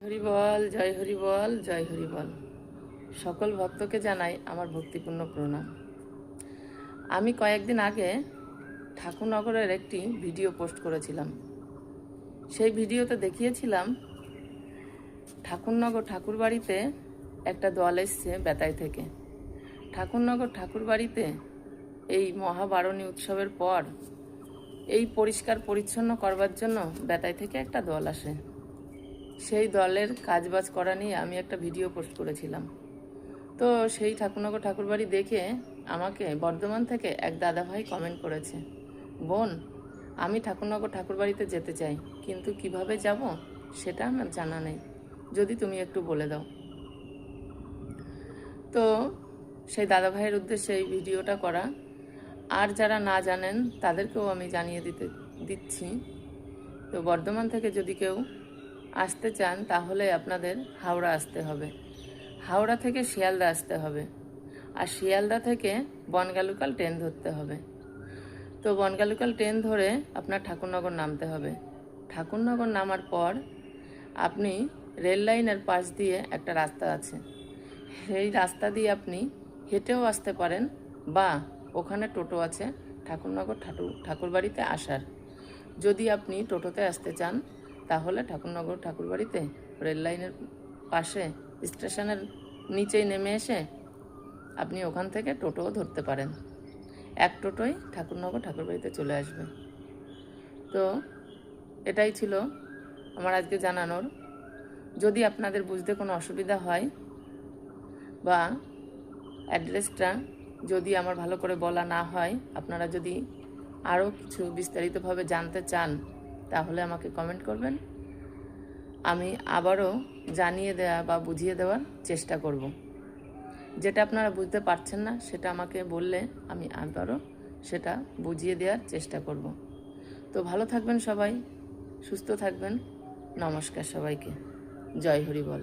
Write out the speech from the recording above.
হরি বল, জয় হরি বল, জয় হরি বল। সকল ভক্তকে জানাই আমার ভক্তিপূর্ণ প্রণাম। আমি কয়েকদিন আগে ঠাকুরনগরের একটি ভিডিও পোস্ট করেছিলাম। সেই ভিডিওতে দেখিয়েছিলাম ঠাকুরনগর ঠাকুরবাড়িতে একটা দল এসছে বেতাই থেকে। ঠাকুরনগর ঠাকুরবাড়িতে এই মহাবারণী উৎসবের পর এই পরিষ্কার পরিচ্ছন্ন করবার জন্য বেতাই থেকে একটা দল আসে। সেই দলের কাজবাজ করা নিয়ে আমি একটা ভিডিও পোস্ট করেছিলাম। তো সেই ঠাকুরনগর ঠাকুরবাড়ি দেখে আমাকে বর্ধমান থেকে এক দাদাভাই কমেন্ট করেছে, বোন, আমি ঠাকুরনগর ঠাকুরবাড়িতে যেতে চাই, কিন্তু কিভাবে যাব সেটা আমার জানা নেই, যদি তুমি একটু বলে দাও। তো সেই দাদাভাইয়ের উদ্দেশ্যে এই ভিডিওটা করা। আর যারা না জানেন তাদেরকেও আমি জানিয়ে দিচ্ছি। তো বর্ধমান থেকে যদি কেউ আসতে চান তাহলে আপনাদের হাওড়া আসতে হবে, হাওড়া থেকে শিয়ালদা আসতে হবে, আর শিয়ালদা থেকে বনগাঁ-লোকাল ট্রেন ধরতে হবে। তো বনগাঁ-লোকাল ট্রেন ধরে আপনার ঠাকুরনগর নামতে হবে। ঠাকুরনগর নামার পর আপনি রেল লাইনের পাশ দিয়ে একটা রাস্তা আছে, সেই রাস্তা দিয়ে আপনি হেঁটেও আসতে পারেন, বা ওখানে টোটো আছে ঠাকুরনগর ঠাকুরবাড়িতে আসার। যদি আপনি টোটোতে আসতে চান তাহলে ঠাকুরনগর ঠাকুরবাড়িতে রেল লাইনের পাশে স্টেশনের নিচেই নেমে এসে আপনি ওখান থেকে টোটোও ধরতে পারেন। এক টোটোই ঠাকুরনগর ঠাকুরবাড়িতে চলে আসবে। তো এটাই ছিল আমার আজকে জানানোর। যদি আপনাদের বুঝতে কোনো অসুবিধা হয় বা অ্যাড্রেসটা যদি আমার ভালো করে বলা না হয়, আপনারা যদি আরও কিছু বিস্তারিতভাবে জানতে চান তাহলে আমাকে কমেন্ট করবেন। আমি আবারও জানিয়ে দেওয়া বা বুঝিয়ে দেওয়ার চেষ্টা করব। যেটা আপনারা বুঝতে পারছেন না সেটা আমাকে বললে আমি আবারও সেটা বুঝিয়ে দেওয়ার চেষ্টা করব। তো ভালো থাকবেন সবাই, সুস্থ থাকবেন। নমস্কার সবাইকে। জয় হরি বল।